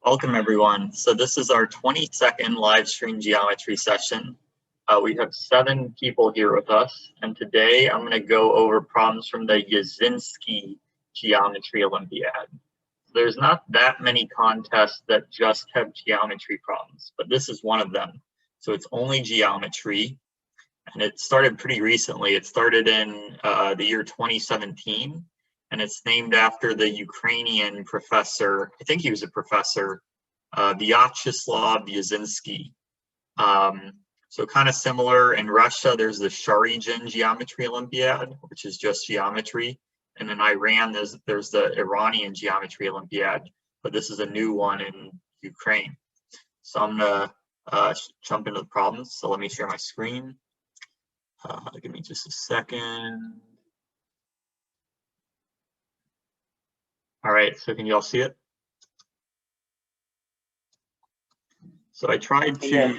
Welcome everyone. So this is our 22nd live stream geometry session. We have 7 people here with us, and today I'm going to go over problems from the Yasinsky Geometry Olympiad. There's not that many contests that just have geometry problems, but this is one of them. So it's only geometry, and it started pretty recently. It started in the year 2017. And it's named after the Ukrainian professor, I think he was a professor, Vyacheslav Yasinsky. So kind of similar, in Russia, there's the Sharizhin Geometry Olympiad, which is just geometry. And in Iran, there's the Iranian Geometry Olympiad, but this is a new one in Ukraine. So I'm gonna jump into the problems. So let me share my screen. Give me just a second. All right, so can you all see it? So I tried to, yeah.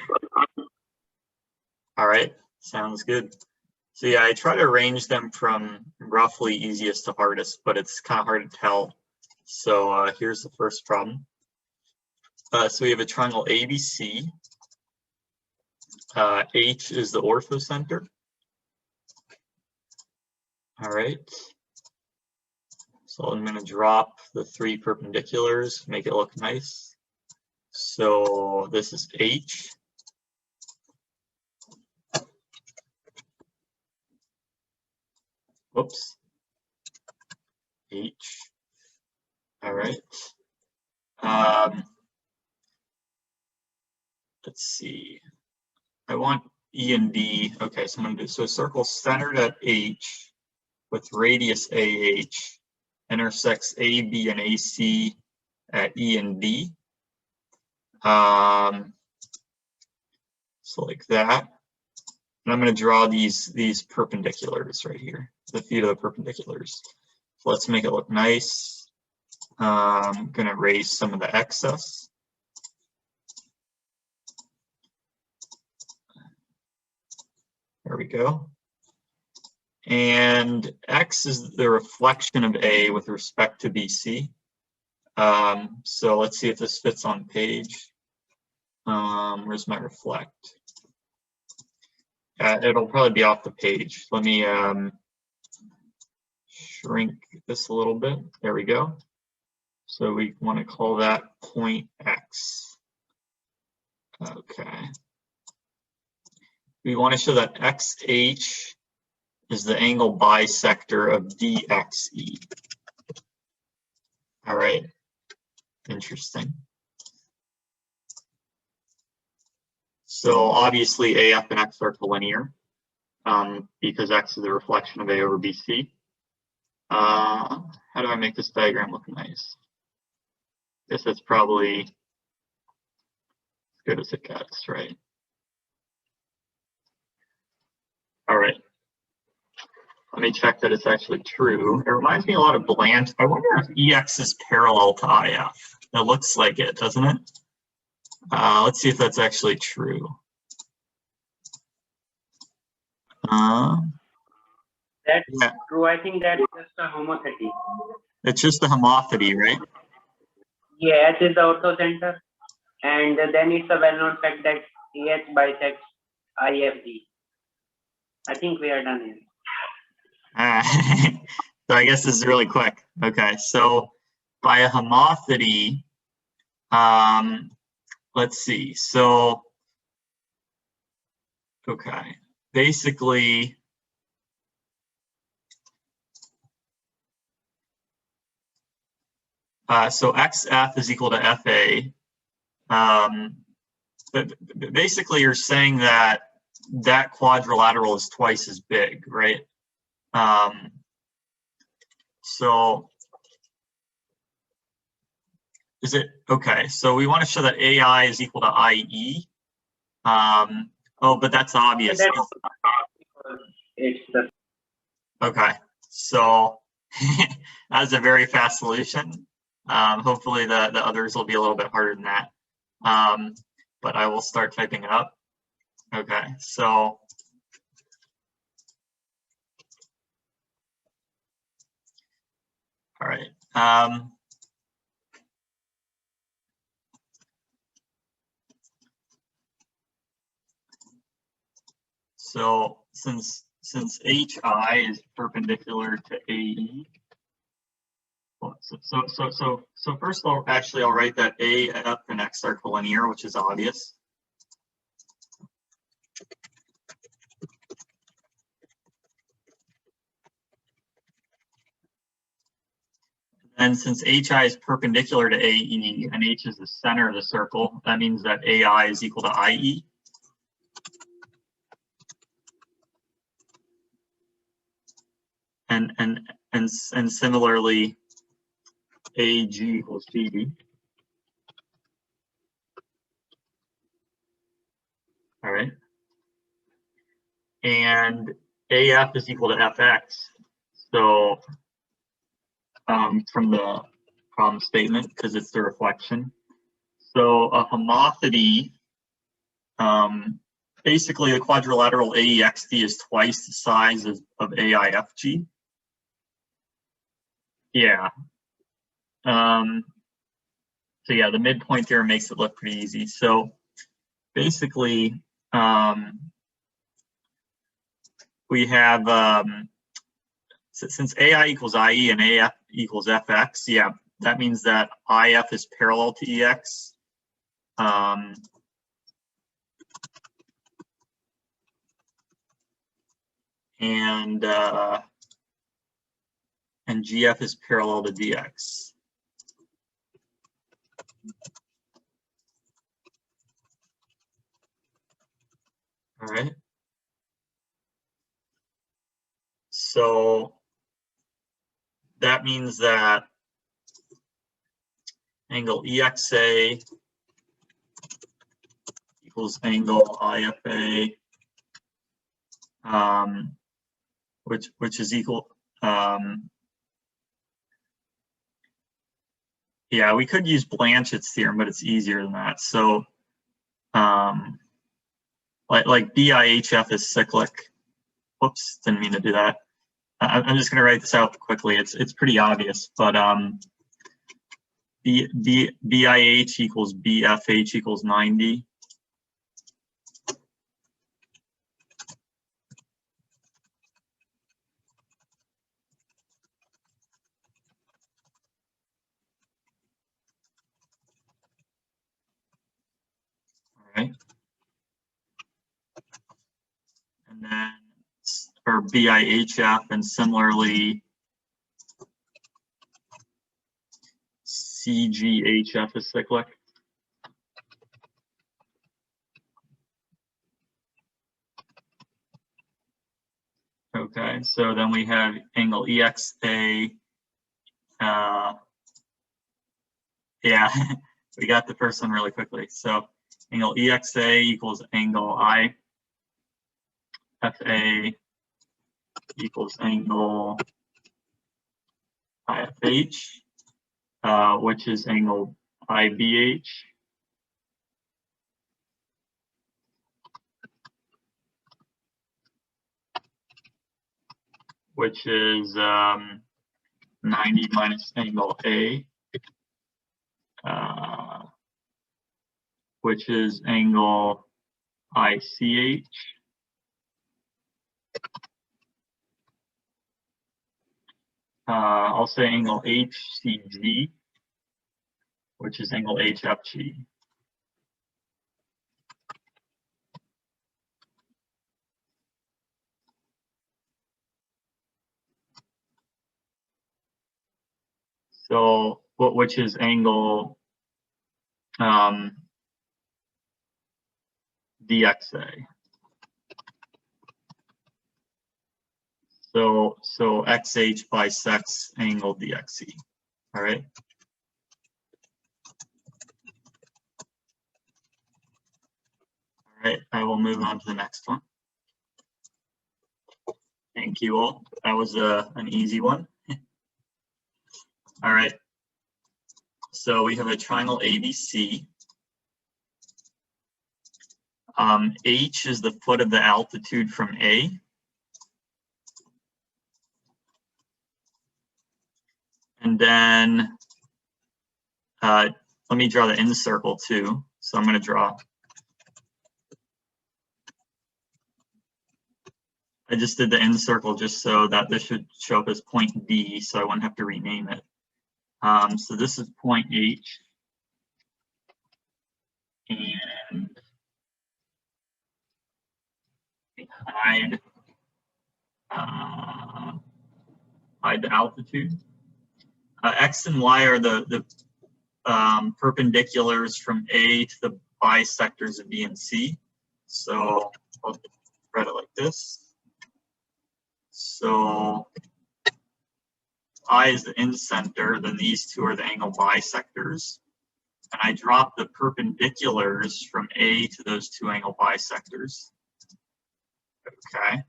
All right, sounds good. So yeah, I try to arrange them from roughly easiest to hardest, but it's kind of hard to tell. So here's the first problem. So we have a triangle ABC. H is the orthocenter. All right. So I'm going to drop the 3 perpendiculars, make it look nice. So this is H. Whoops. H. All right. Let's see. I want E and D. Okay, so I'm going to do so a circle centered at H with radius AH. Intersects A, B, and AC at E and D. So like that. And I'm going to draw these perpendiculars right here, the feet of the perpendiculars. So let's make it look nice. I'm going to erase some of the excess. There we go. And X is the reflection of A with respect to BC. So let's see if this fits on page. Where's my reflect? It'll probably be off the page. Let me shrink this a little bit. There we go. So we want to call that point X. Okay. We want to show that XH is the angle bisector of DXE. All right, interesting. So obviously AF and X are collinear because X is the reflection of A over BC. How do I make this diagram look nice? I guess that's probably as good as it gets, right? All right. Let me check that it's actually true. It reminds me a lot of Blanche. I wonder if EX is parallel to IF. It looks like it, doesn't it? Let's see if that's actually true. That's true. I think that's just a homothency. It's just a homothency, right? Yeah, H is the orthocenter. And then it's a well-known fact that EH bisects IFG. I think we are done here. So I guess this is really quick. Okay, so by a homothency, let's see. So, okay, basically, so XF is equal to FA. Basically, you're saying that that quadrilateral is twice as big, right? So is it okay? So we want to show that AI is equal to IE. Oh, but that's obvious. Okay, so that's a very fast solution. Hopefully the others will be a little bit harder than that. But I will start typing it up. Okay, so all right. So since HI is perpendicular to AE, so first I'll write that AF and X are collinear, which is obvious. And since HI is perpendicular to AE and H is the center of the circle, that means that AI is equal to IE. And similarly, AG equals GD. All right. And AF is equal to FX. So from the problem statement, because it's the reflection. So a homothency, basically the quadrilateral AEXD is twice the size of AIFG. Yeah. So yeah, the midpoint theorem makes it look pretty easy. So basically, we have, since AI equals IE and AF equals FX, yeah, that means that IF is parallel to EX. And GF is parallel to DX. All right. So that means that angle EXA equals angle IFA, which is equal. Yeah, we could use Blanchett's theorem, but it's easier than that. So, like BIHF is cyclic. Whoops, didn't mean to do that. I'm just going to write this out quickly. It's pretty obvious, but BIH equals BFH equals 90. All right. And then for BIHF, and similarly CGHF is cyclic. Okay, so then we have angle EXA. Yeah, we got the first one really quickly. So angle EXA equals angle IFA equals angle IFH, which is angle IBH. Which is 90 minus angle A, which is angle ICH. I'll say angle HCG, which is angle HFG. So, which is angle DXA. So XH bisects angle DXE. All right. All right, I will move on to the next one. Thank you all. That was an easy one. All right. So we have a triangle ABC. H is the foot of the altitude from A. And then let me draw the end circle too. So I'm going to draw I just did the end circle just so that this should show up as point D, so I wouldn't have to rename it. So this is point H. And hide the altitude. X and Y are the perpendiculars from A to the bisectors of B and C. So I'll write it like this. So I is the incenter, then these two are the angle bisectors. And I drop the perpendiculars from A to those two angle bisectors. Okay.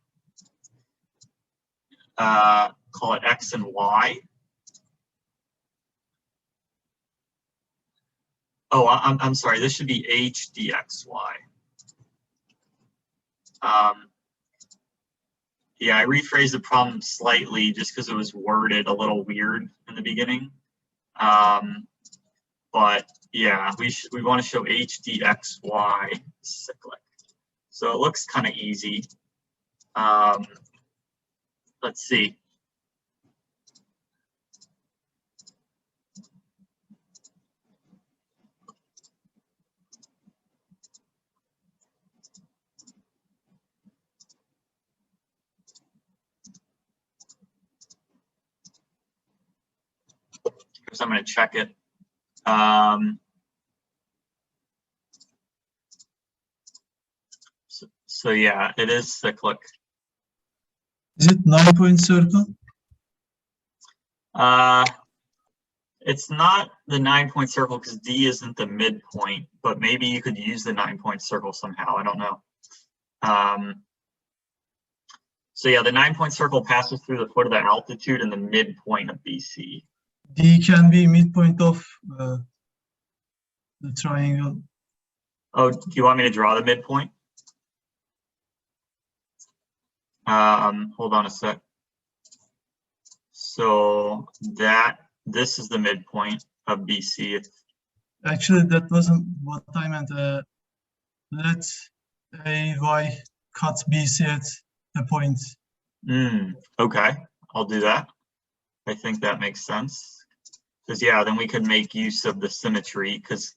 Call it X and Y. Oh, I'm sorry, this should be H dxy. Yeah, I rephrased the problem slightly just because it was worded a little weird in the beginning. But yeah, we want to show H dxy cyclic. So it looks kind of easy. Let's see. First, I'm going to check it. So yeah, it is cyclic. Is it 9-point circle? It's not the 9-point circle because D isn't the midpoint, but maybe you could use the 9-point circle somehow. I don't know. So yeah, the 9-point circle passes through the foot of the altitude and the midpoint of BC. D can be midpoint of the triangle. Oh, do you want me to draw the midpoint? Hold on a sec. So this is the midpoint of BC. Actually, that wasn't what I meant. Let AY cut BC at the point. Okay, I'll do that. I think that makes sense. Because yeah, then we could make use of the symmetry because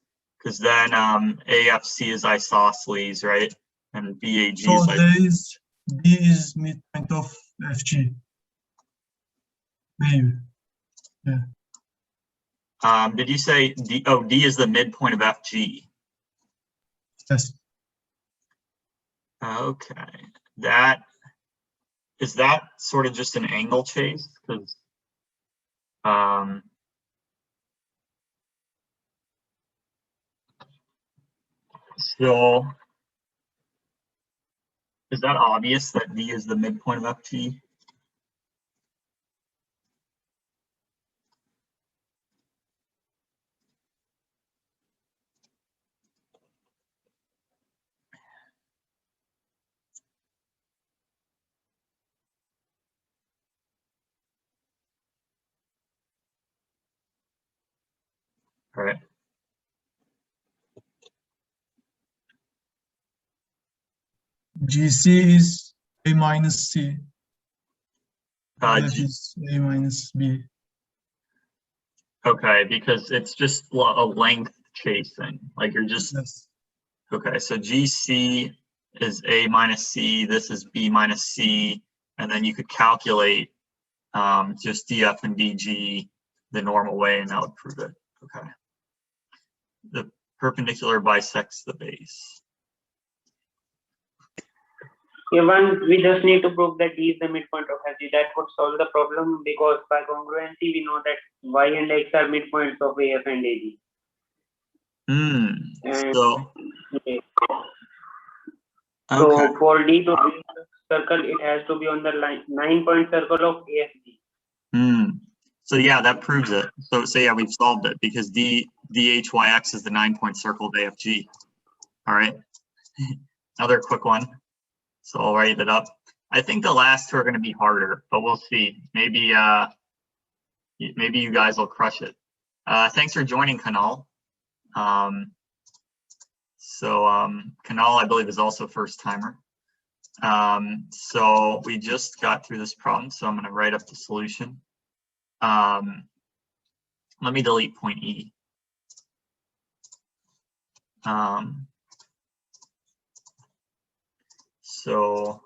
then AFC is isosceles, right? And BAG So is D is midpoint of FG. Maybe. Yeah. Did you say D? Oh, D is the midpoint of FG. Yes. Okay. Is that sort of just an angle chase? Because so is that obvious that D is the midpoint of FG? All right. GC is A minus C. That G is A minus B. Okay, because it's just a length chasing. Like you're just Yes. okay. So GC is A minus C. This is B minus C, and then you could calculate just DF and DG the normal way, and that would prove it. Okay. The perpendicular bisects the base. Even we just need to prove that D is the midpoint of FG. That would solve the problem because by congruency we know that Y and X are midpoints of AF and AG. So Okay. okay. So for D to be circle, it has to be on the 9-point circle of AFG. So yeah, that proves it. So yeah, we've solved it because DHYX is the 9-point circle of AFG. All right. Another quick one. So I'll write it up. I think the last two are going to be harder, but we'll see. Maybe you guys will crush it. Thanks for joining, Kanal. Kanal, I believe, is also first timer. So we just got through this problem, so I'm going to write up the solution. Let me delete point E. So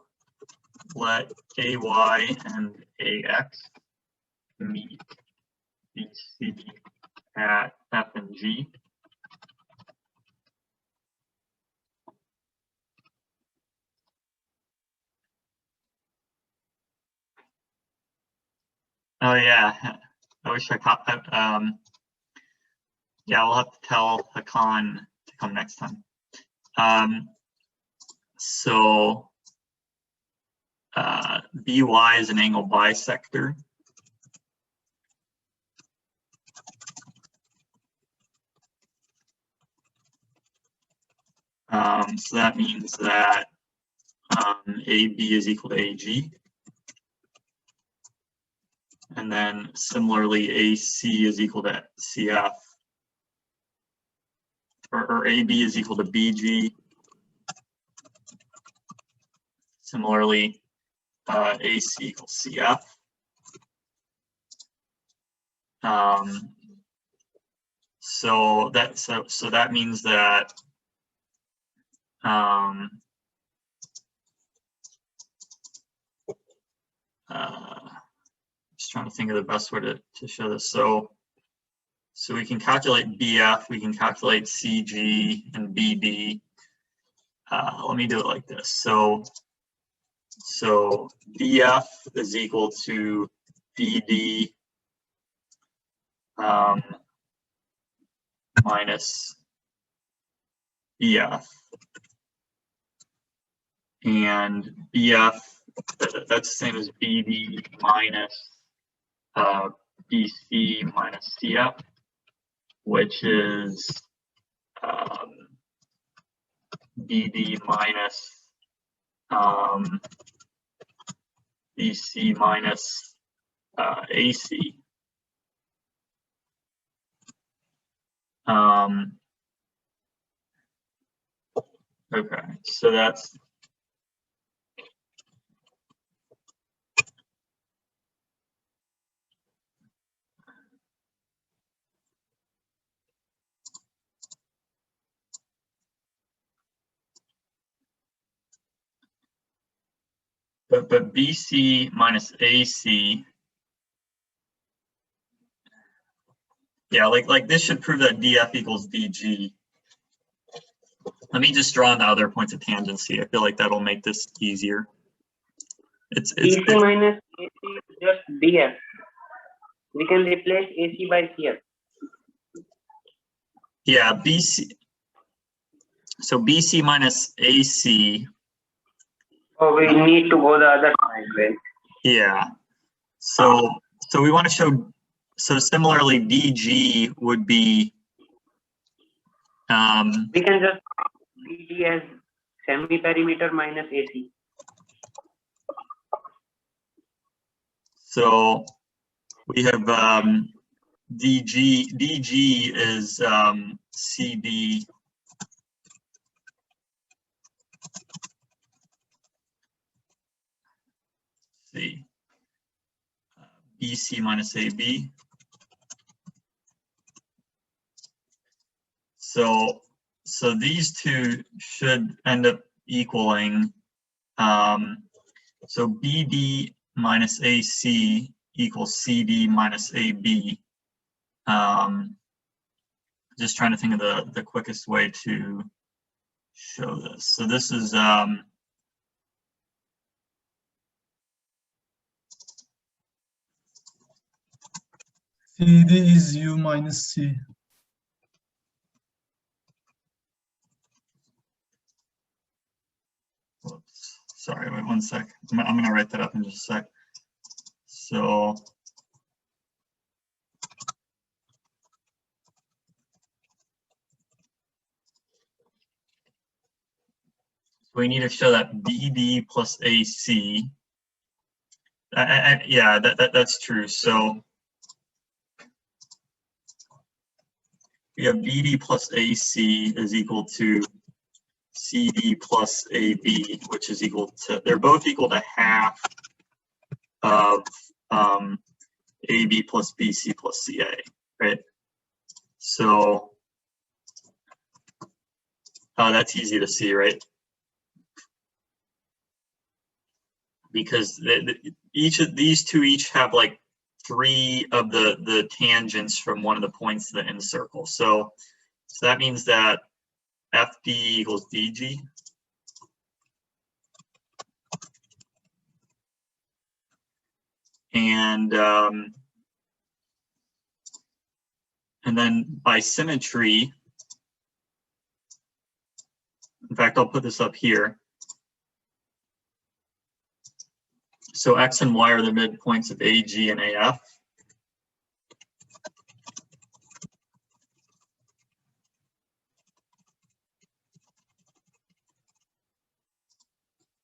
let AY and AX meet BC at F and G. Oh yeah, I wish I caught that. Yeah, we'll have to tell Hakan to come next time. So BY is an angle bisector. So that means that AB is equal to AG. And then similarly, AC is equal to CF. Or AB is equal to BG. Similarly, AC equals CF. So that means that just trying to think of the best way to show this. So we can calculate BF, we can calculate CG and BD. Let me do it like this. So BF is equal to BD minus BF, and BF, that's the same as BD minus BC minus CF, which is BD minus BC minus AC. Okay, so that's but BC minus AC, yeah, like this should prove that DF equals DG. Let me just draw on the other points of tangency. I feel like that'll make this easier. It's BC minus AC is just DF. We can replace AC by CF. Yeah, BC. So BC minus AC. Oh, we need to go the other side, right? Yeah. So we want to show. So similarly, DG would be. We can just BD as semi-perimeter minus AC. So we have DG is CD. See, BC minus AB. So these two should end up equaling. So BD minus AC equals CD minus AB. Just trying to think of the quickest way to show this. So this is CD is U minus C. Whoops. Sorry, wait 1 sec. I'm going to write that up in just a sec. So we need to show that BD plus AC. Yeah, that's true. So we have BD plus AC is equal to CD plus AB, which is equal to, they're both equal to half of AB plus BC plus CA, right? So that's easy to see, right? Because each of these two each have like 3 of the tangents from one of the points in the circle. So that means that FD equals DG. And then by symmetry, in fact, I'll put this up here. So X and Y are the midpoints of AG and AF.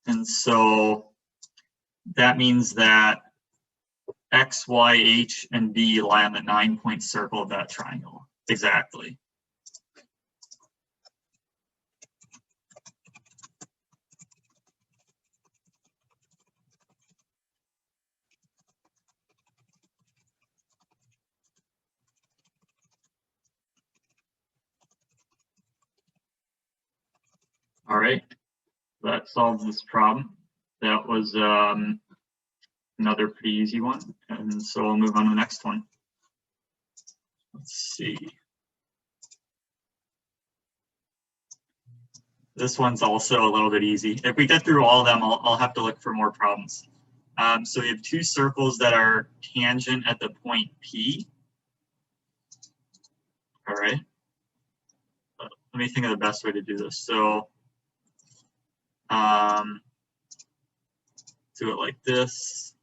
And so that means that X, Y, H, and B lie on the 9-point circle of that triangle. Exactly. All right, that solves this problem. That was another pretty easy one. And so we'll move on to the next one. Let's see. This one's also a little bit easy. If we get through all of them, I'll have to look for more problems. So we have 2 circles that are tangent at the point P. All right. Let me think of the best way to do this. So do it like this.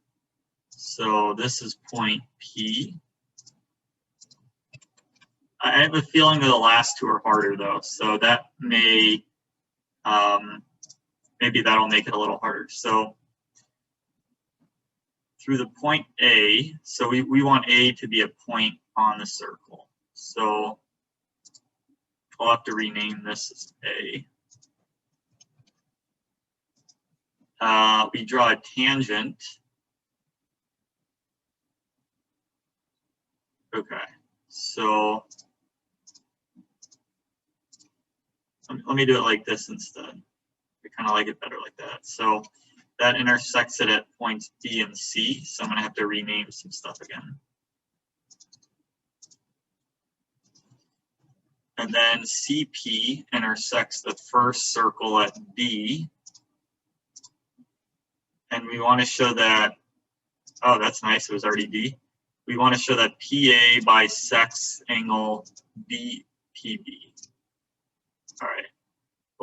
So this is point P. I have a feeling that the last 2 are harder though. So that may, maybe that'll make it a little harder. So through the point A, so we want A to be a point on the circle. So I'll have to rename this as A. We draw a tangent. Okay, so let me do it like this instead. I kind of like it better like that. So that intersects it at points B and C. So I'm going to have to rename some stuff again. And then CP intersects the first circle at D. And we want to show that, oh, that's nice, it was already D. We want to show that PA bisects angle BPB. All right.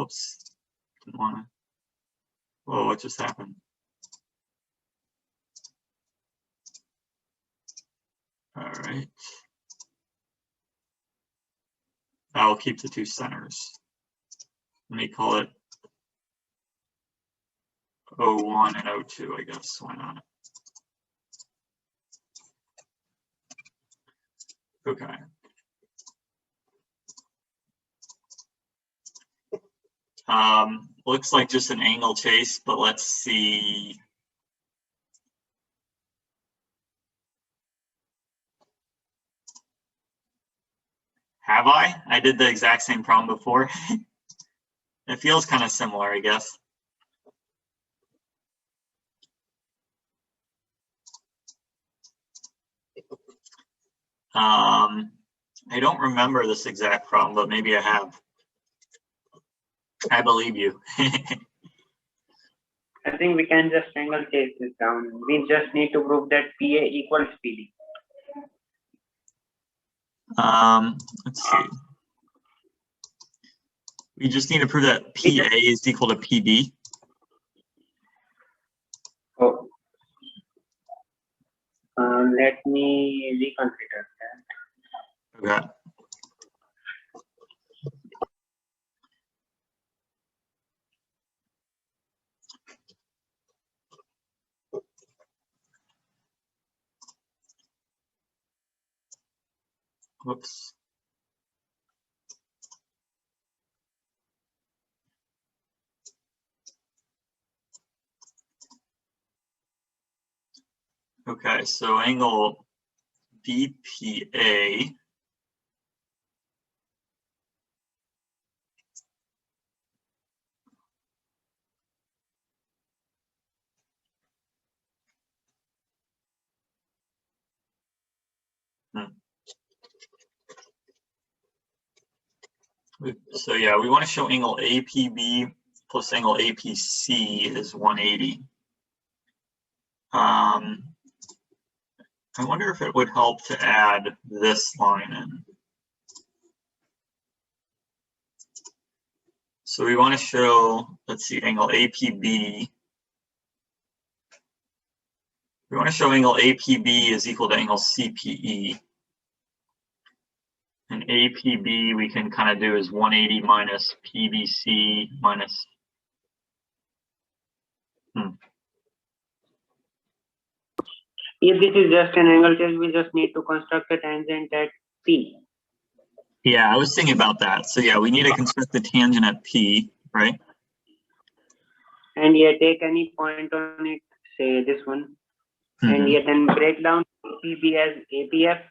Oops. Didn't want to. Whoa, what just happened? All right. I'll keep the 2 centers. Let me call it O1 and O2, I guess. Why not? Okay. Looks like just an angle chase, but let's see. Have I? I did the exact same problem before. It feels kind of similar, I guess. I don't remember this exact problem, but maybe I have. I believe you. I think we can just angle chase this down. We just need to prove that PA equals PD. Let's see. We just need to prove that PA is equal to PD. Oh. Let me reconfigure that. Okay. Whoops. Okay, so angle BPA. So yeah, we want to show angle APB plus angle APC is 180. I wonder if it would help to add this line in. So we want to show, let's see, angle APB. We want to show angle APB is equal to angle CPE. And APB we can kind of do is 180 minus PBC minus. If this is just an angle change, we just need to construct a tangent at P. Yeah, I was thinking about that. So yeah, we need to construct the tangent at P, right? And yeah, take any point on it, say this one. And yeah, then break down PB as APF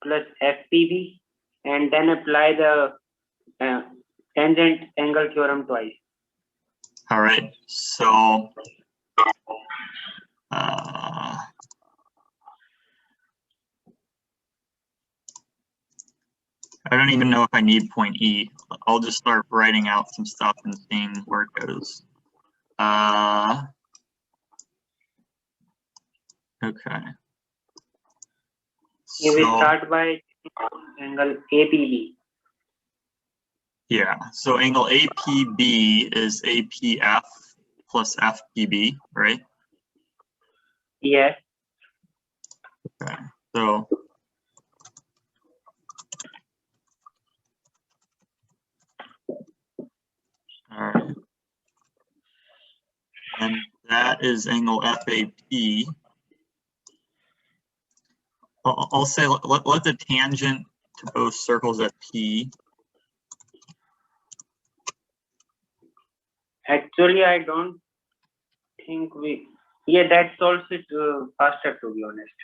plus FPB, and then apply the tangent angle theorem twice. All right, so I don't even know if I need point E. I'll just start writing out some stuff and seeing where it goes. Okay. Here we start by angle APB. Yeah, so angle APB is APF plus FPB, right? Yes. Okay, so all right. And that is angle FAP. I'll say let the tangent to both circles at P. Actually, I don't think we. Yeah, that solves it faster, to be honest.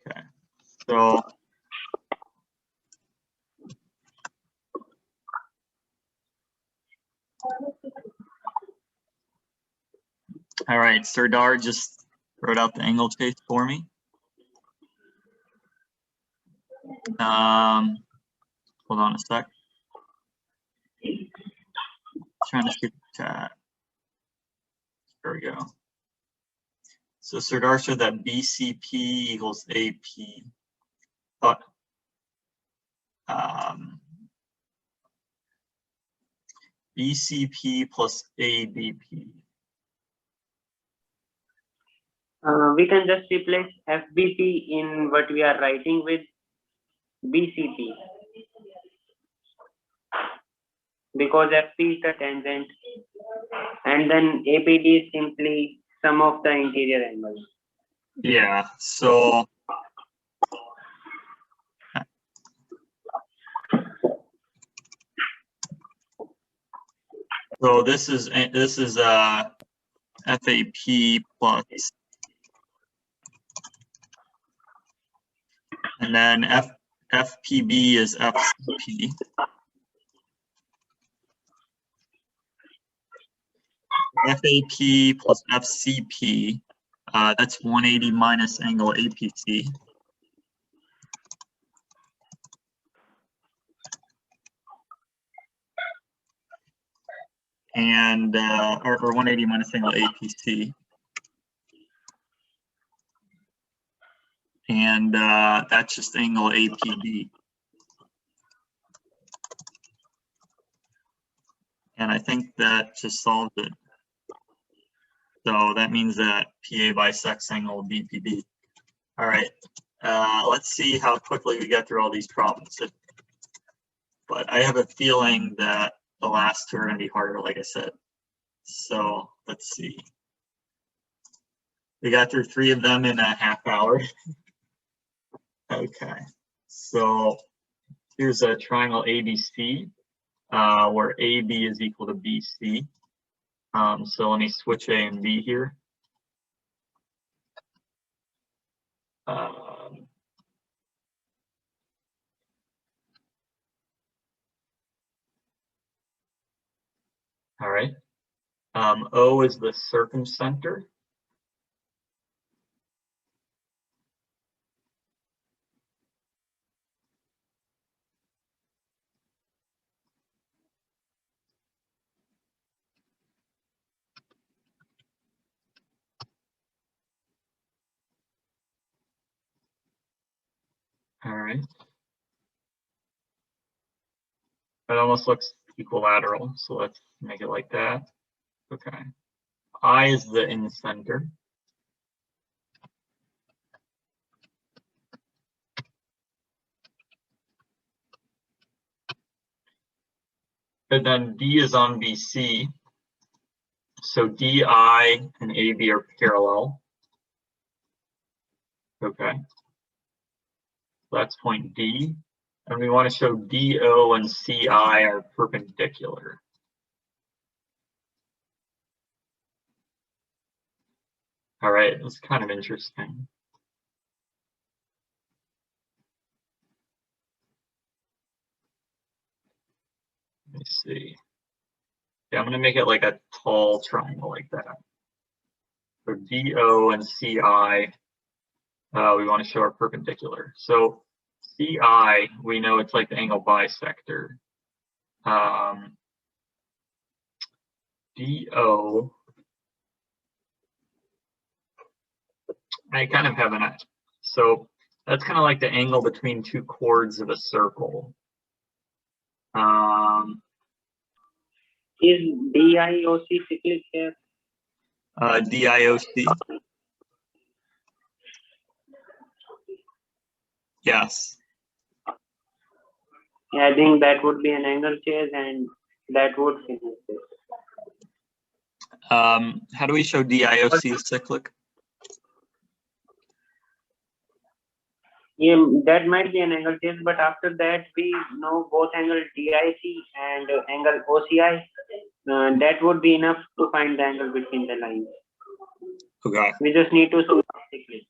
Okay, so all right, Serdar just wrote out the angle chase for me. Hold on a sec. Trying to shoot the chat. There we go. So Serdar showed that BCP equals AP. But BCP plus ABP. We can just replace FBP in what we are writing with BCP, because FP is the tangent, and then APD is simply sum of the interior angles. Yeah, so this is FAP plus, and then FPB is FCP. FAP plus FCP, that's 180 minus angle APC. And, or 180 minus angle APC. And that's just angle APB. And I think that just solved it. So that means that PA bisects angle BPB. All right, let's see how quickly we get through all these problems. But I have a feeling that the last two are going to be harder, like I said. So let's see. We got through 3 of them in a half hour. Okay, so here's a triangle ABC, where AB is equal to BC. So let me switch A and B here. All right. O is the circumcenter. All right. That almost looks equilateral, so let's make it like that. Okay. I is the incenter. And then D is on BC. So DI and AB are parallel. Okay. That's point D. And we want to show DO and CI are perpendicular. All right, that's kind of interesting. Let me see. Yeah, I'm going to make it like a tall triangle like that. So DO and CI, we want to show are perpendicular. So CI, we know it's like the angle bisector. DO, I kind of have an, so that's kind of like the angle between two chords of a circle. Is DIOC cyclic here? DIOC. Yes. Yeah, I think that would be an angle chase and that would finish this. How do we show DIOC is cyclic? Yeah, that might be an angle chase, but after that we know both angle DIC and angle OCI. That would be enough to find the angle between the lines. Okay. We just need to show cyclic.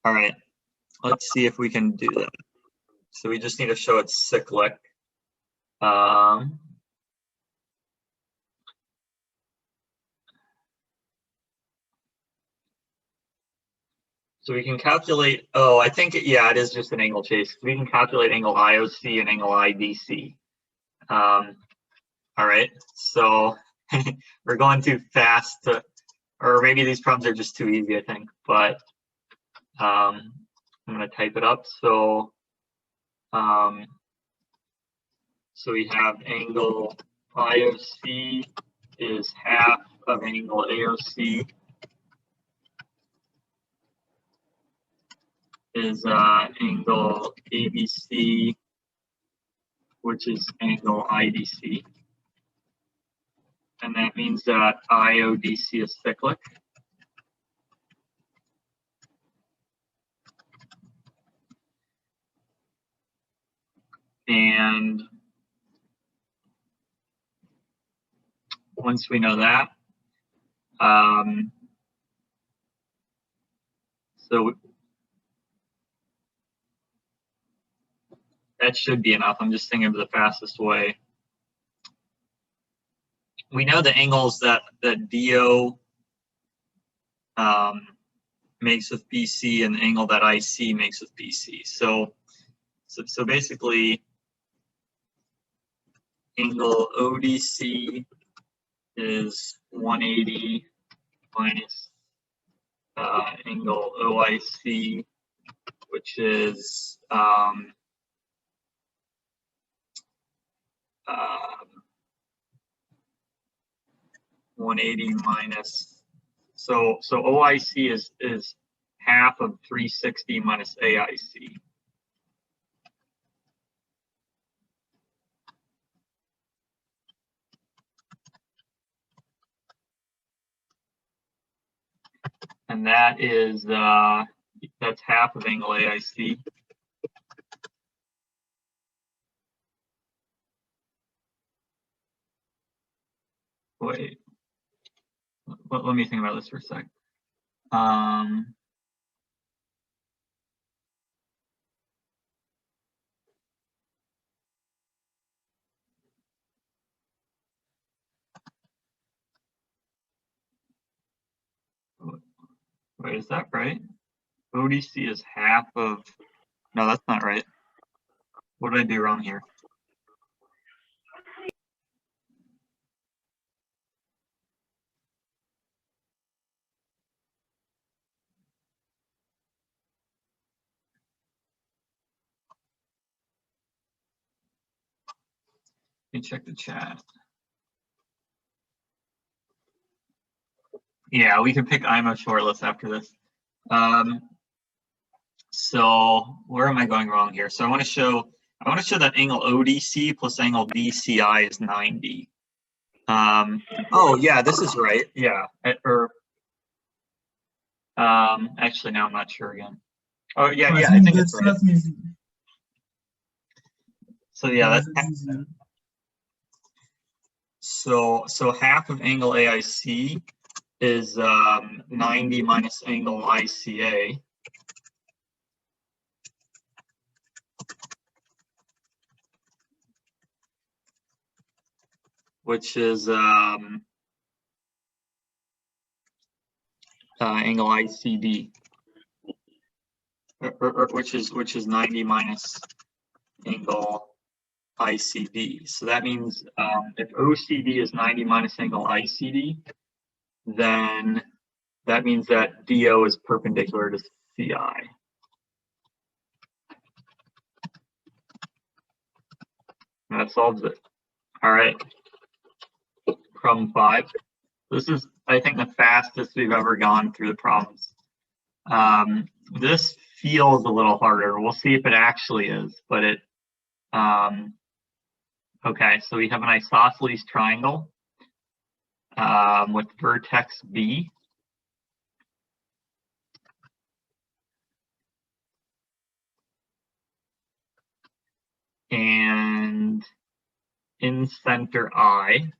All right. Let's see if we can do that. So we just need to show it's cyclic. So we can calculate, oh, I think, yeah, it is just an angle chase. We can calculate angle IOC and angle IDC. All right, so we're going too fast to, or maybe these problems are just too easy, I think, but I'm gonna type it up. So, so we have angle IOC is half of angle AOC is angle ABC, which is angle IDC. And that means that IODC is cyclic. And once we know that, so that should be enough. I'm just thinking of the fastest way. We know the angles that DO makes with BC and the angle that IC makes with BC. So basically, angle ODC is 180 minus angle OIC, which is 180 minus, so OIC is half of 360 minus AIC. And that is, that's half of angle AIC. Wait, let me think about this for a sec. Wait, is that right? ODC is half of, no, that's not right. What did I do wrong here? Let me check the chat. Yeah, we can pick IMO shortlist after this. So where am I going wrong here? So I want to show that angle ODC plus angle BCI is 90. Oh yeah, this is right. Yeah, actually now I'm not sure again. Oh yeah, I think it's right. Easy. So yeah, Yeah, that's easy. so half of angle AIC is 90 minus angle ICA. Which is angle ICD, which is 90 minus angle ICD. So that means if OCD is 90 minus angle ICD, then that means that DO is perpendicular to CI. And that solves it. All right. Problem 5. This is, I think, the fastest we've ever gone through the problems. This feels a little harder. We'll see if it actually is, but it, okay, so we have an isosceles triangle with vertex B. And in center I.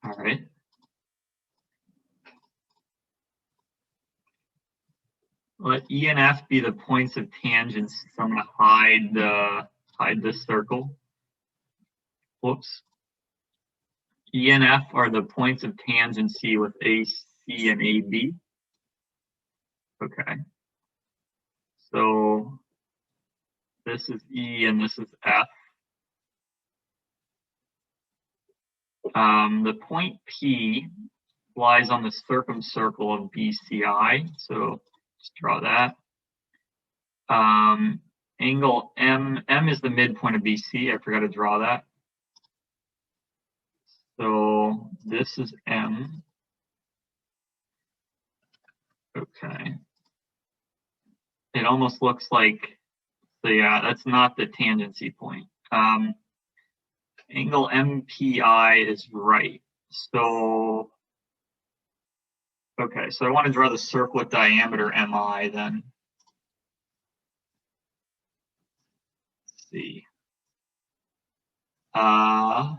All right. Let E and F be the points of tangents. So I'm going to hide this circle. Whoops. E and F are the points of tangency with AC and AB. Okay. So this is E and this is F. The point P lies on the circumcircle of BCI. So just draw that. Angle M is the midpoint of BC. I forgot to draw that. So this is M. Okay. It almost looks like, so yeah, that's not the tangency point. Angle MPI is right. So, okay, so I want to draw the circle with diameter MI then. Let's see. I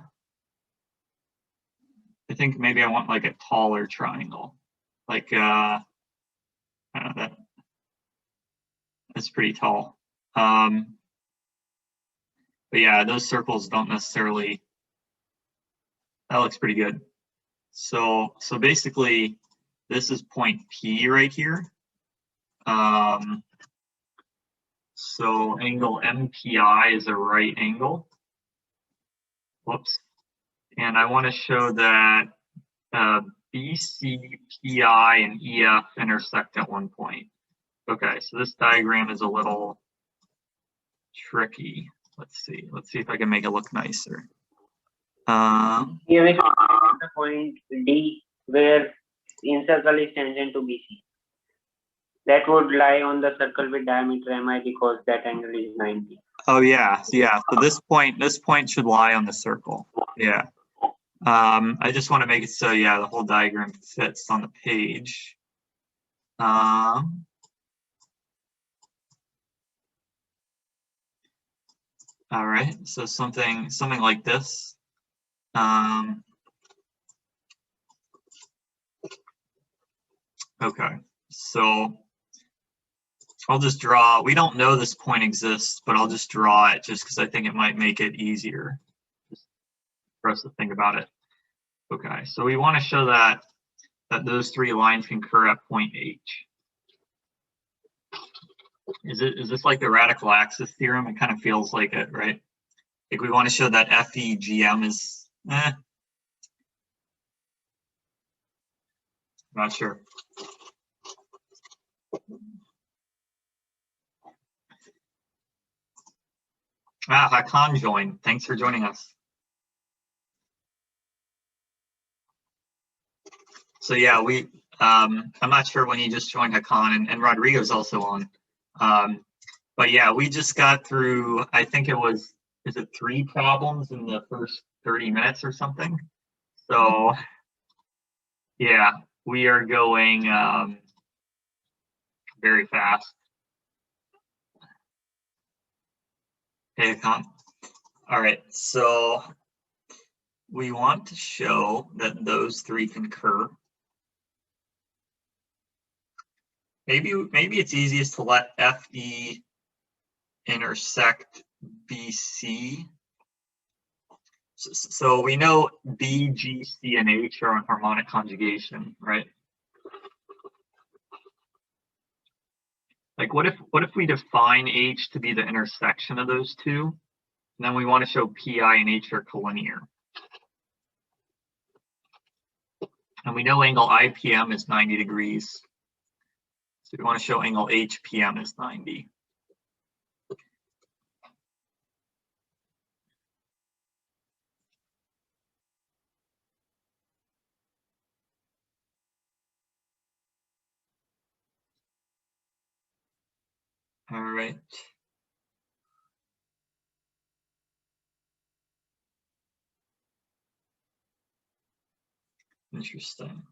think maybe I want like a taller triangle. Like, I don't know, that's pretty tall. But yeah, those circles don't necessarily, that looks pretty good. So basically, this is point P right here. So angle MPI is a right angle. Whoops. And I want to show that BC, PI, and EF intersect at one point. Okay, so this diagram is a little tricky. Let's see if I can make it look nicer. Here is the point D where incircle is tangent to BC. That would lie on the circle with diameter MI because that angle is 90. Oh yeah, yeah. So this point should lie on the circle. Yeah. I just want to make it so yeah, the whole diagram fits on the page. All right, so something like this. Okay, so I'll just draw. We don't know this point exists, but I'll just draw it just because I think it might make it easier for us to think about it. Okay, so we want to show that those three lines concur at point H. Is this like the radical axis theorem? It kind of feels like it, right? Like we want to show that FEGM is not sure. Hakan joined. Thanks for joining us. So yeah, I'm not sure when you just joined, Hakan, and Rodrigo's also on. But yeah, we just got through, I think is it 3 problems in the first 30 minutes or something? So yeah, we are going very fast. Hey, Hakan. All right, so we want to show that those 3 concur. Maybe it's easiest to let FE intersect BC. So we know B, G, C, and H are on harmonic conjugation, right? Like what if we define H to be the intersection of those 2, and then we want to show PI and H are collinear. And we know angle IPM is 90 degrees. So we want to show angle HPM is 90. All right. Interesting.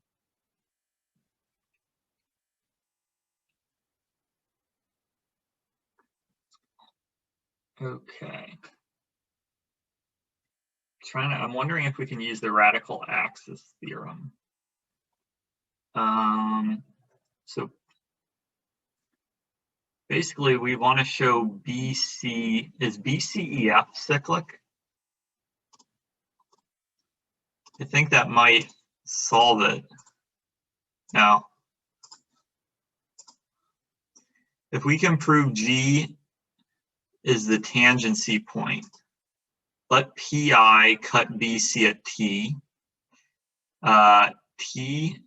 Okay. I'm wondering if we can use the radical axis theorem. So basically we want to show BC, is BCEF cyclic? I think that might solve it. Now, if we can prove G is the tangency point, let PI cut BC at T. T,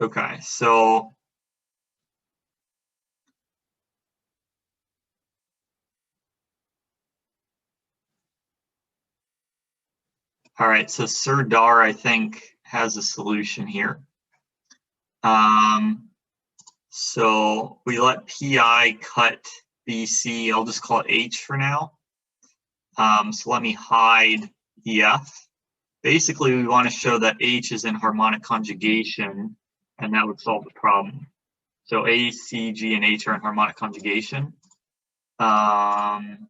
okay, so all right, so Serdar, I think, has a solution here. So we let PI cut BC, I'll just call it H for now. So let me hide EF. Basically, we want to show that H is in harmonic conjugation, and that would solve the problem. So A, C, G, and H are in harmonic conjugation. And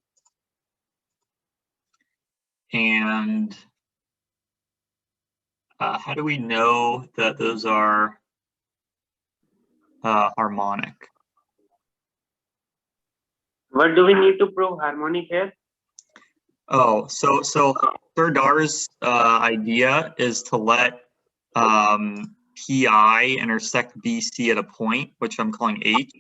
how do we know that those are harmonic? What do we need to prove harmonic here? Oh, so Serdar's idea is to let PI intersect BC at a point, which I'm calling H.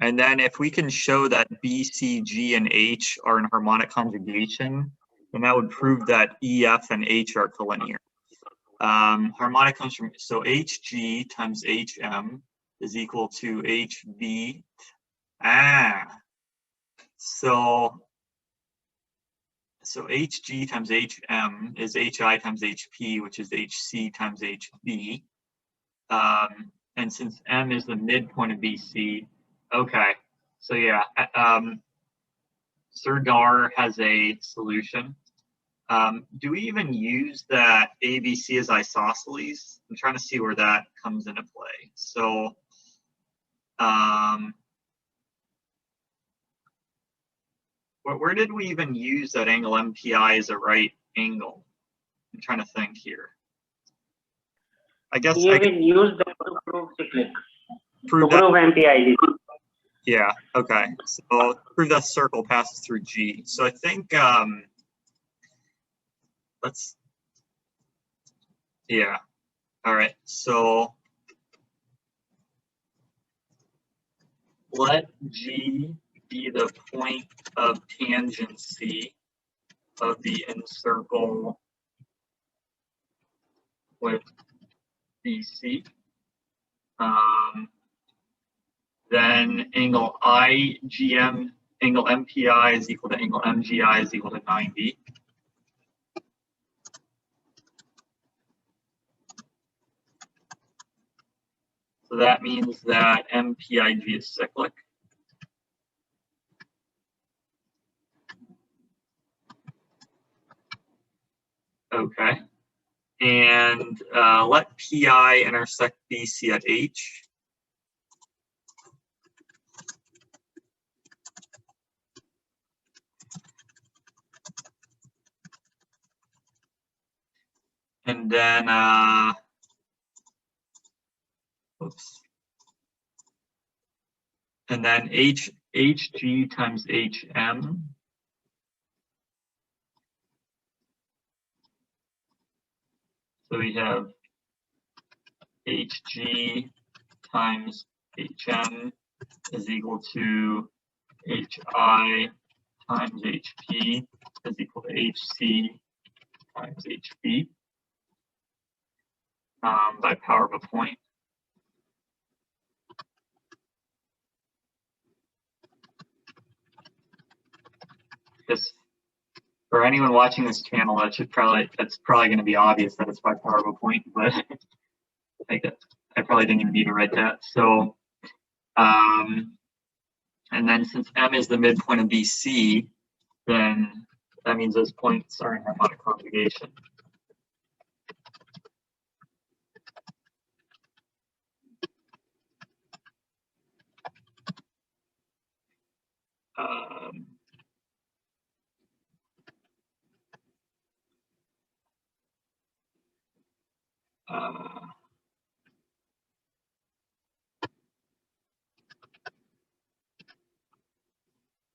And then if we can show that B, C, G, and H are in harmonic conjugation, then that would prove that EF and H are collinear. Harmonic comes from, so HG times HM is equal to HB. So HG times HM is HI times HP, which is HC times HB. And since M is the midpoint of BC, okay. So yeah, Serdar has a solution. Do we even use that ABC as isosceles? I'm trying to see where that comes into play. So, where did we even use that angle MPI as a right angle? I'm trying to think here. I guess we even use that to prove cyclic. prove to that. prove MPIG. Yeah, okay. So prove that circle passes through G. So I think yeah. All right. So let G be the point of tangency of the incircle with BC. Then angle IGM, angle MPI is equal to angle MGI is equal to 90. So that means that MPIG is cyclic. Okay. And let PI intersect BC at H. And then, oops. And then HG times HM. So we have HG times HM is equal to HI times HP is equal to HC times HP by power of a point. This, for anyone watching this channel, that's probably going to be obvious that it's by power of a point, but I probably didn't even need to write that. So, and then since M is the midpoint of BC, then that means those points are in harmonic conjugation.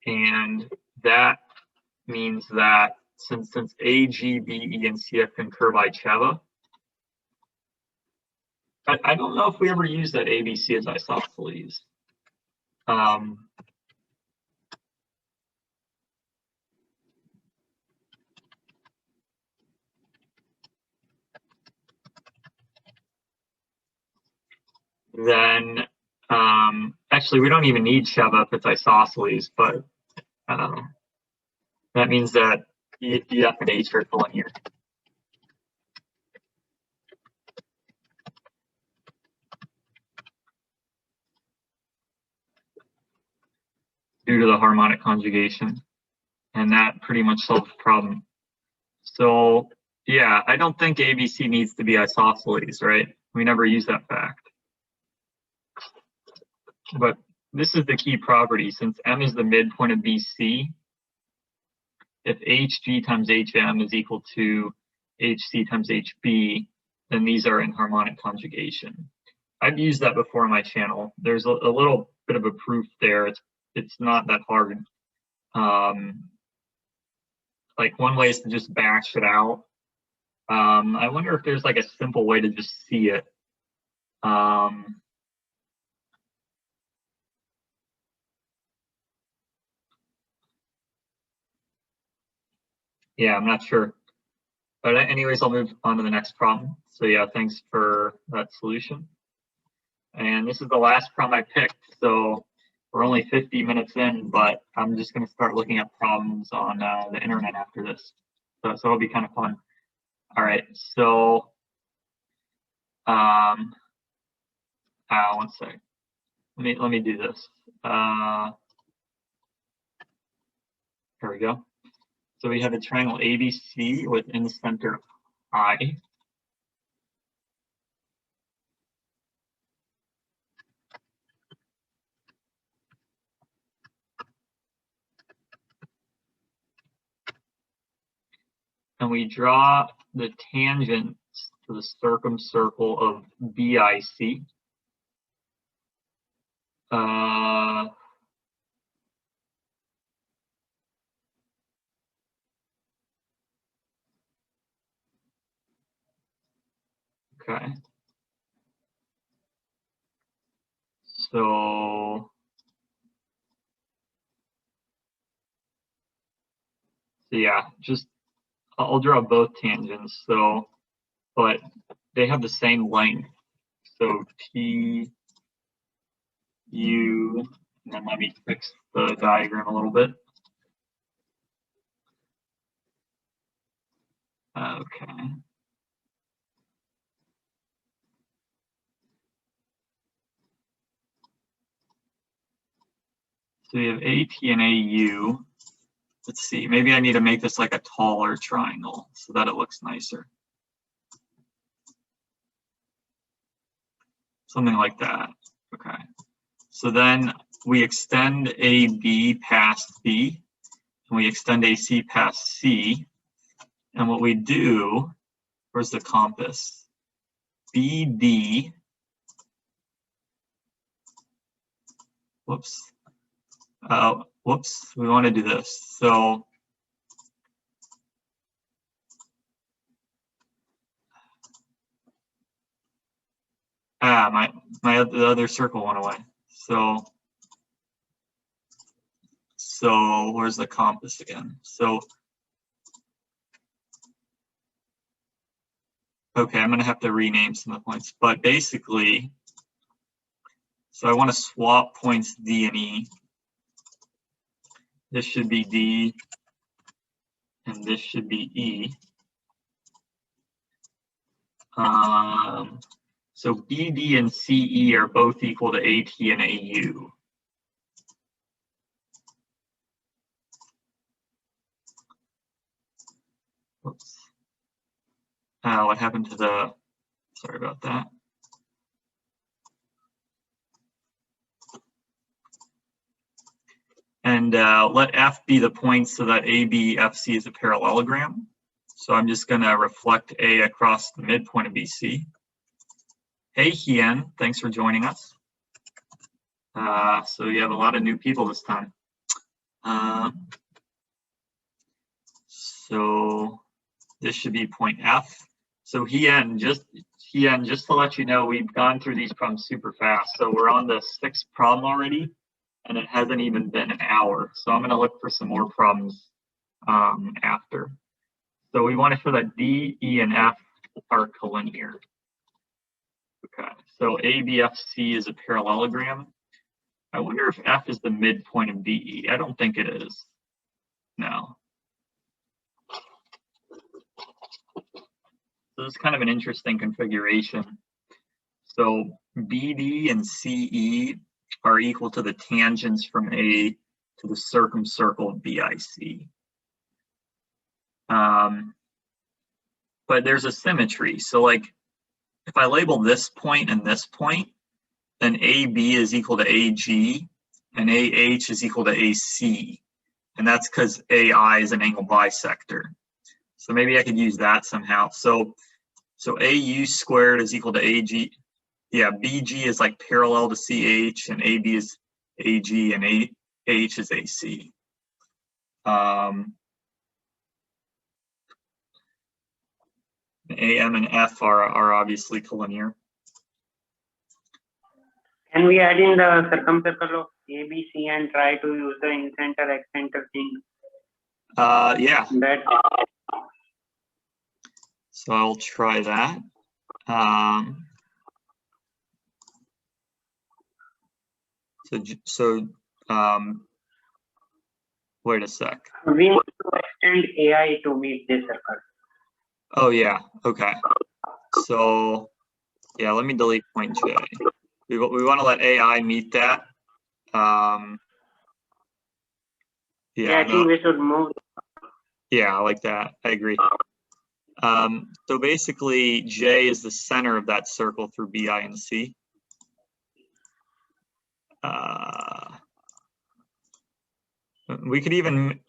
And that means that since A, G, B, E, and C can curve Icheva, I don't know if we ever used that ABC as isosceles. Then actually we don't even need Sheva if it's isosceles, but that means that EF and H are collinear. Due to the harmonic conjugation, and that pretty much solves the problem. So yeah, I don't think ABC needs to be isosceles, right? We never use that fact. But this is the key property. Since M is the midpoint of BC, if HG times HM is equal to HC times HB, then these are in harmonic conjugation. I've used that before on my channel. There's a little bit of a proof there. It's not that hard. Like one way is to just bash it out. I wonder if there's like a simple way to just see it. Yeah, I'm not sure. But anyways, I'll move on to the next problem. So yeah, thanks for that solution. And this is the last problem I picked. So we're only 50 minutes in, but I'm just going to start looking at problems on the internet after this. So it'll be kind of fun. All right, so one sec. Let me do this. Here we go. So we have a triangle ABC within the center I. And we draw the tangents to the circumcircle of BIC. Okay. So yeah, just I'll draw both tangents. So, but they have the same length. So T, U, and then let me fix the diagram a little bit. Okay. So we have AT and AU. Let's see, maybe I need to make this like a taller triangle so that it looks nicer. Something like that. Okay. So then we extend AB past B, and we extend AC past C. And what we do, where's the compass? BD, whoops, we want to do this. So the other circle went away. So where's the compass again? So okay, I'm gonna have to rename some of the points, but basically, so I want to swap points D and E. This should be D, and this should be E. So BD and CE are both equal to AT and AU. Whoops. What happened to the, sorry about that. And let F be the point so that ABFC is a parallelogram. So I'm just going to reflect A across the midpoint of BC. Hey, Hien, thanks for joining us. So you have a lot of new people this time. So this should be point F. So Hien, just to let you know, we've gone through these problems super fast. So we're on the 6th problem already, and it hasn't even been an hour. So I'm going to look for some more problems after. So we want to show that D, E, and F are collinear. Okay, so ABFC is a parallelogram. I wonder if F is the midpoint of DE. I don't think it is. No. So this is kind of an interesting configuration. So BD and CE are equal to the tangents from A to the circumcircle of BIC. But there's a symmetry. So like if I label this point and this point, then AB is equal to AG and AH is equal to AC. And that's because AI is an angle bisector. So maybe I could use that somehow. So AU squared is equal to AG. Yeah, BG is like parallel to CH and AB is AG and AH is AC. AM and F are obviously collinear. Can we add in the circumcircle of ABC and try to use the in-center, ex-center thing? Yeah. That. So I'll try that. Wait a sec. We need to extend AI to meet this circle. Oh yeah, okay. So yeah, let me delete point J. We want to let AI meet that. Yeah, I think we should move. Yeah, I like that. I agree. So basically, J is the center of that circle through BI and C. We could even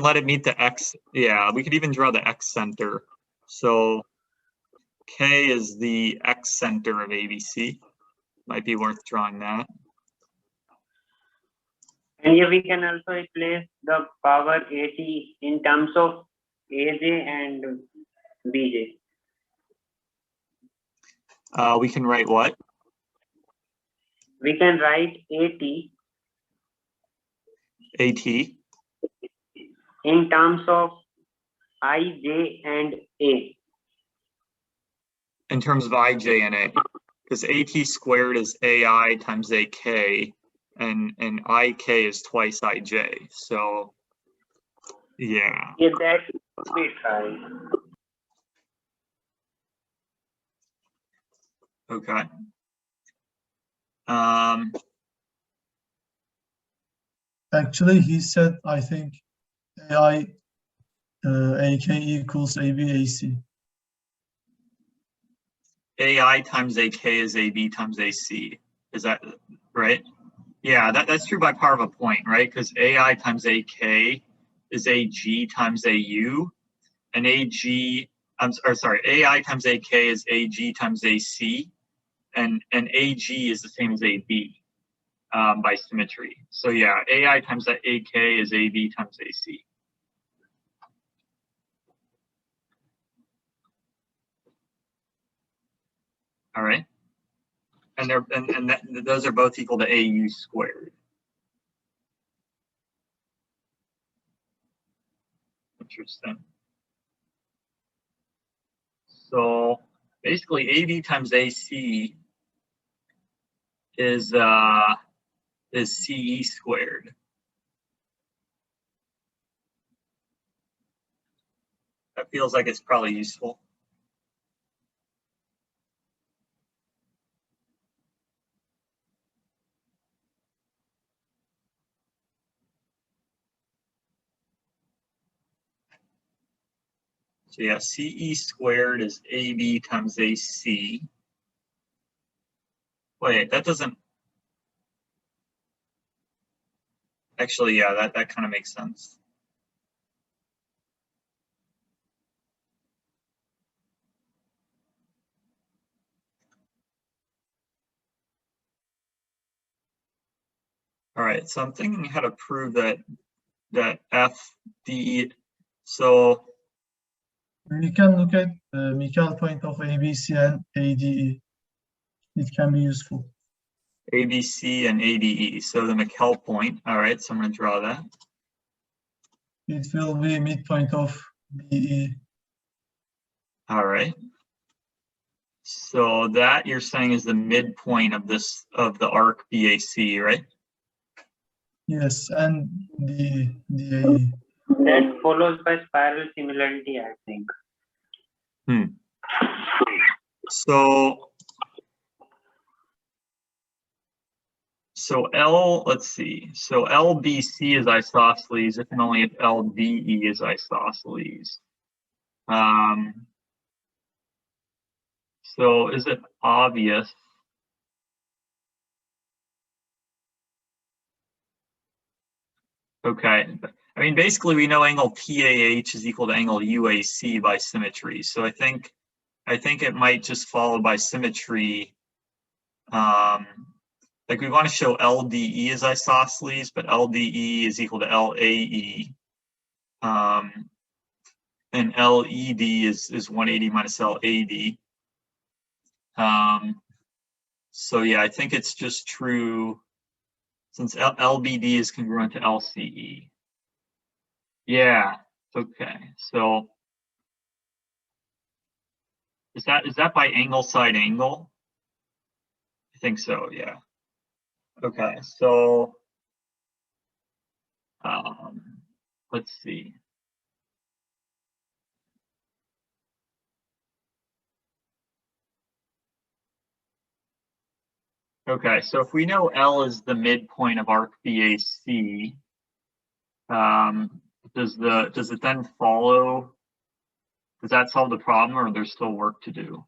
let it meet the X. Yeah, we could even draw the X center. So K is the X center of ABC. Might be worth drawing that. And here we can also replace the power AT in terms of AJ and BJ. We can write what? We can write AT AT. in terms of IJ and A. In terms of IJ and A, because AT squared is AI times AK, and IK is twice IJ. So yeah. Yeah, that would be right. Okay. Actually, he said, I think AI AK equals AB AC. AI times AK is AB times AC. Is that right? Yeah, that's true by power of a point, right? Because AI times AK is AG times AU, and AI times AK is AG times AC, and AG is the same as AB by symmetry. So yeah, AI times AK is AB times AC. All right, and those are both equal to AU squared. Interesting. So basically, AB times AC is CE squared. That feels like it's probably useful. So yeah, CE squared is AB times AC. Wait, that doesn't actually, yeah, that kind of makes sense. All right, so I'm thinking how to prove that FD. So We can look at the Michael point of ABC and ADE. It can be useful. ABC and ADE. So the Michael point. All right, so I'm going to draw that. It will be midpoint of BE. All right. So that you're saying is the midpoint of the arc BAC, right? Yes, and the AE. That follows by spiral similarity, I think. So let's see. So LBC is isosceles if and only if LDE is isosceles. So is it obvious? Okay. I mean, basically we know angle PAH is equal to angle UAC by symmetry. So I think it might just follow by symmetry. Like we want to show LDE is isosceles, but LDE is equal to LAE. And LED is 180 minus LAD. So yeah, I think it's just true since LBD is congruent to LCE. Yeah, okay. So is that by angle side angle? I think so, yeah. Okay, so let's see. Okay, so if we know L is the midpoint of arc BAC, does it then follow? Does that solve the problem, or there's still work to do?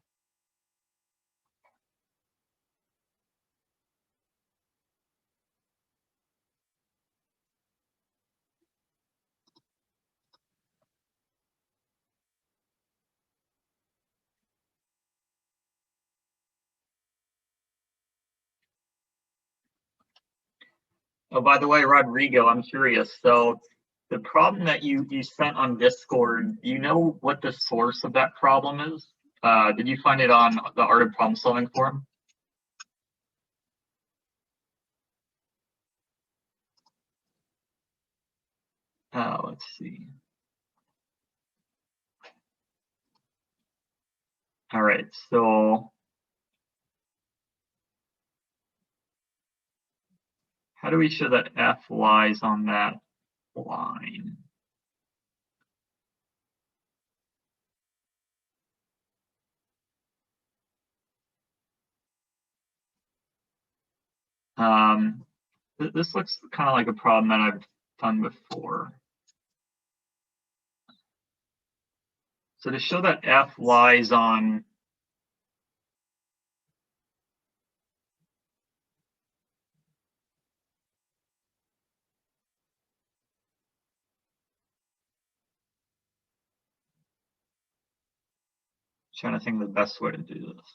Oh, by the way, Rodrigo, I'm curious. So the problem that you sent on Discord, do you know what the source of that problem is? Did you find it on the Art of Problem Solving forum? Let's see. All right, so how do we show that F lies on that line? This looks kind of like a problem that I've done before. So to show that F lies on trying to think of the best way to do this.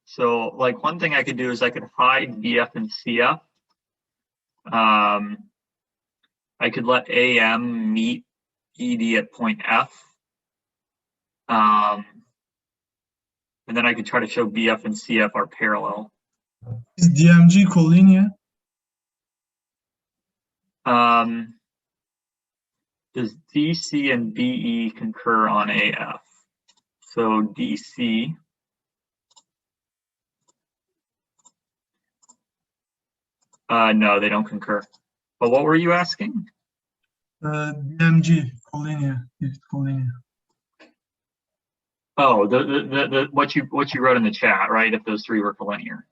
So like one thing I could do is I could hide BF and CF. I could let AM meet ED at point F. And then I could try to show BF and CF are parallel. Is DMG collinear? Does DC and BE concur on AF? So DC no, they don't concur. But what were you asking? DMG collinear, if it's collinear. Oh, the what you wrote in the chat, right? If those three were collinear.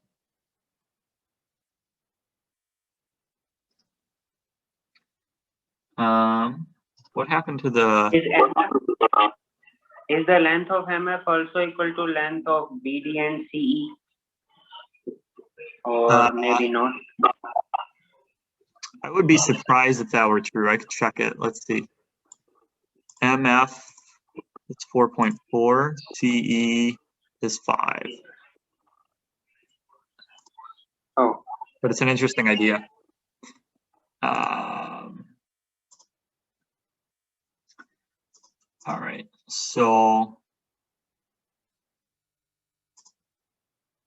What happened to the? Is the length of MF also equal to length of BD and CE? Or maybe not? I would be surprised if that were true. I could check it. Let's see. MF, it's 4.4. CE is 5. Oh. But it's an interesting idea. All right, so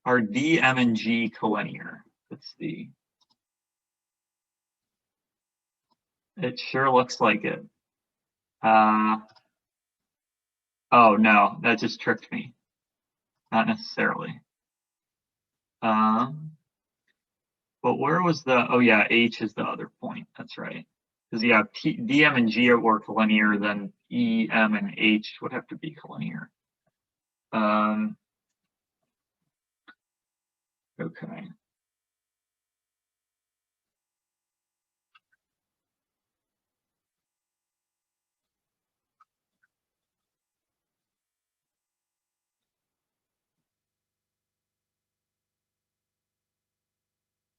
are D, M, and G collinear? Let's see. It sure looks like it. Oh no, that just tricked me. Not necessarily. But where was the? Oh yeah, H is the other point. That's right. Because yeah, D, M, and G were collinear, then E, M, and H would have to be collinear. Okay.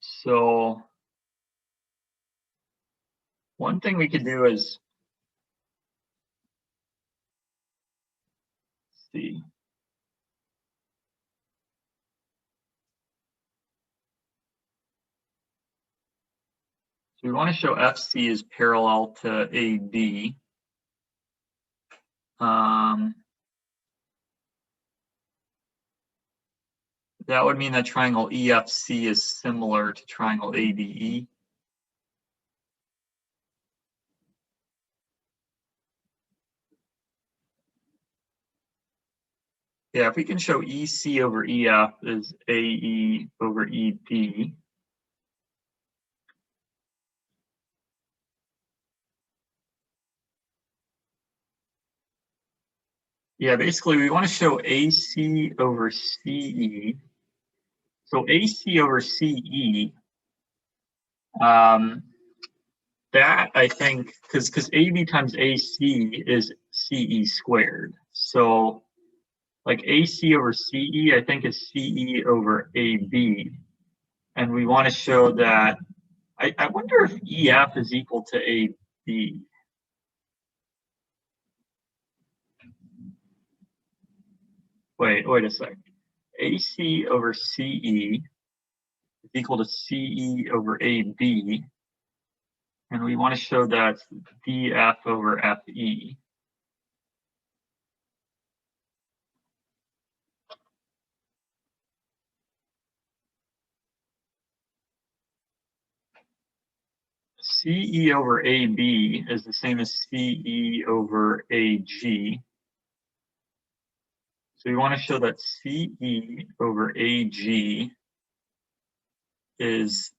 So one thing we could do is see. So we want to show FC is parallel to AD. That would mean that triangle EFC is similar to triangle ADE. Yeah, if we can show EC over EF is AE over ED. Yeah, basically we want to show AC over CE. So AC over CE, that I think, because AB times AC is CE squared. So like AC over CE, I think is CE over AB. And we want to show that, I wonder if EF is equal to AB. wait a sec. AC over CE is equal to CE over AB. And we want to show that's DF over FE. CE over AB is the same as CE over AG. So we want to show that CE over AG is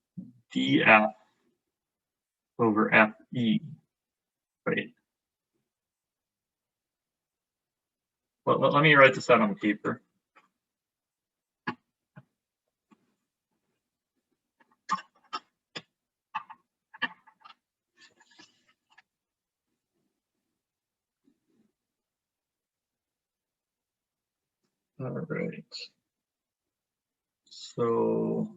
DF over FE. Wait. Let me write this out on paper. All right. So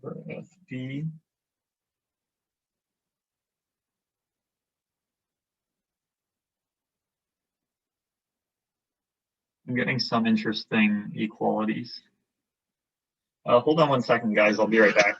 for FB. I'm getting some interesting equalities. Hold on one second, guys. I'll be right back.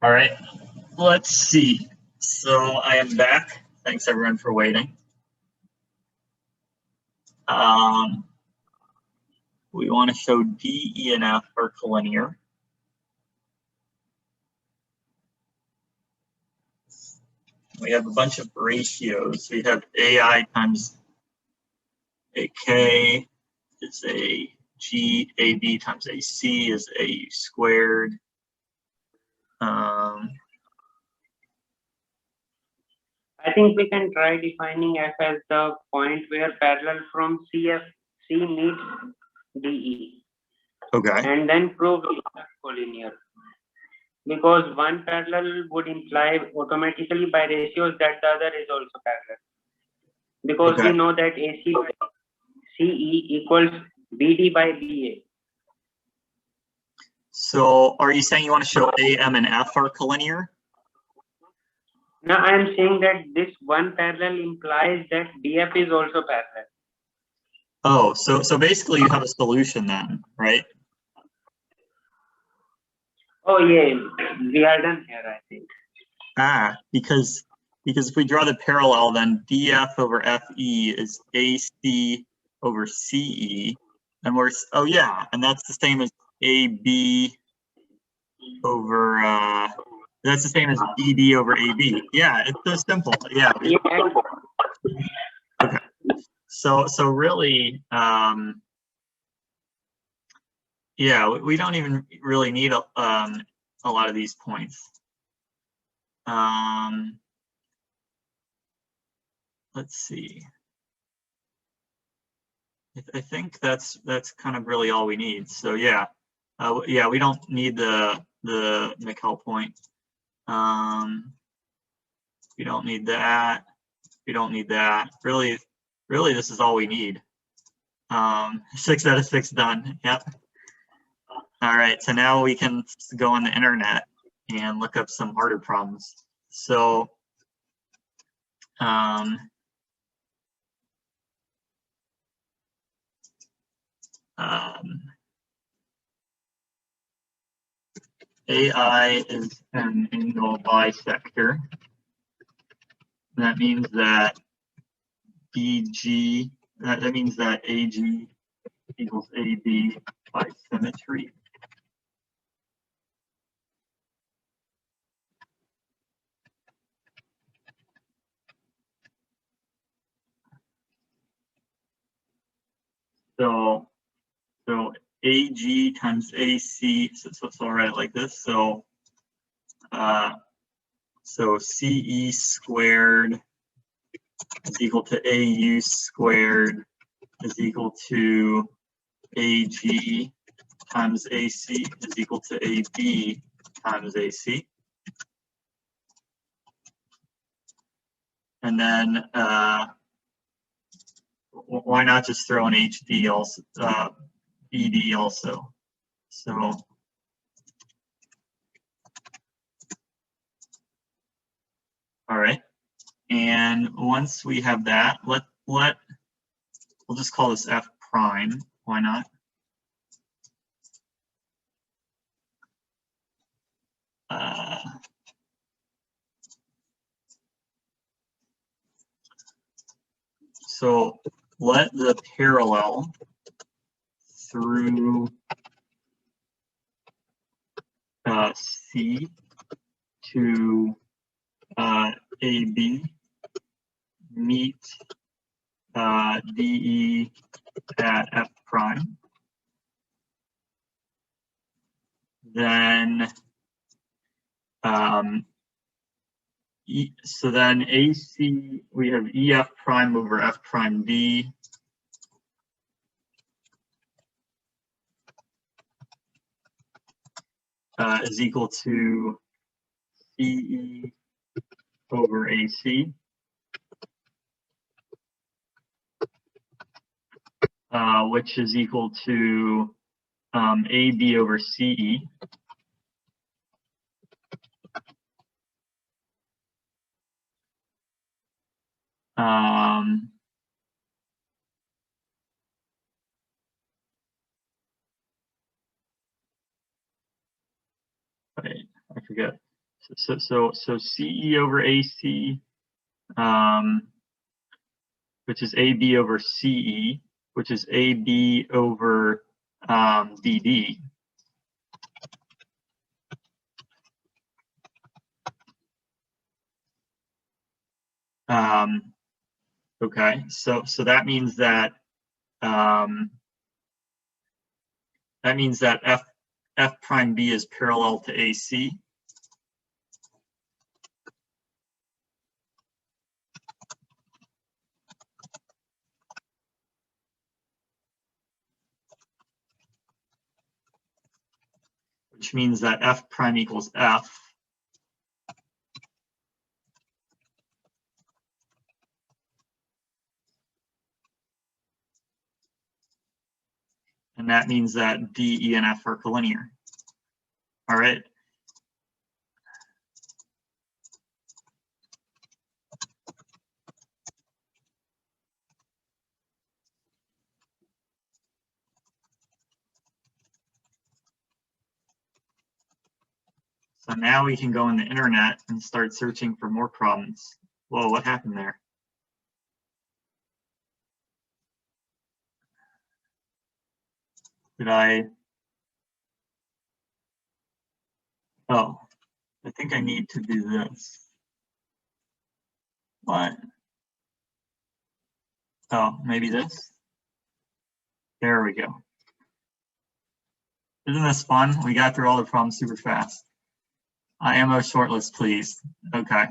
All right, let's see. So I am back. Thanks everyone for waiting. We want to show D, E, and F are collinear. We have a bunch of ratios. We have AI times AK is AG, AB times AC is AU squared. I think we can try defining F as the point where parallel from CF, C meets DE. Okay. And then prove collinear. Because one parallel would imply automatically by ratios that the other is also parallel. Because we know that AC by CE equals BD by BA. So are you saying you want to show AM and F are collinear? Now I'm saying that this one parallel implies that DF is also parallel. Oh, so basically you have a solution then, right? Oh yeah, we are done here, I think. Because if we draw the parallel, then DF over FE is AC over CE, and and that's the same as AB over That's the same as BD over AB. Yeah, it's so simple. Yeah. Yeah. Okay. So really, yeah, we don't even really need a lot of these points. Let's see. I think that's kind of really all we need. So yeah, yeah, we don't need the McHell point. We don't need that. We don't need that. Really, this is all we need. 6 out of 6 done. Yep. All right, so now we can go on the internet and look up some harder problems. So, AI is an angle bisector. That means that BG, that means that AG equals AB by symmetry. So AG times AC, so I'll write it like this. So CE squared is equal to AU squared is equal to AG times AC is equal to AB times AC. And then why not just throw an HD also, BD also? So all right, and once we have that, we'll just call this F prime. Why not? So let the parallel through C to AB meet DE at F prime. Then so then AC, we have EF prime over F prime D. Is equal to CE over AC. Which is equal to AB over CE. Wait, I forget. So CE over AC, which is AB over CE, which is AB over DD. Okay, so that means that F prime B is parallel to AC. Which means that F prime equals F. And that means that D, E, and F are collinear. All right. So now we can go on the internet and start searching for more problems. Whoa, what happened there? Did I? Oh, I think I need to do this. What? Oh, maybe this? There we go. Isn't this fun? We got through all the problems super fast. IMO shortlist, please. Okay.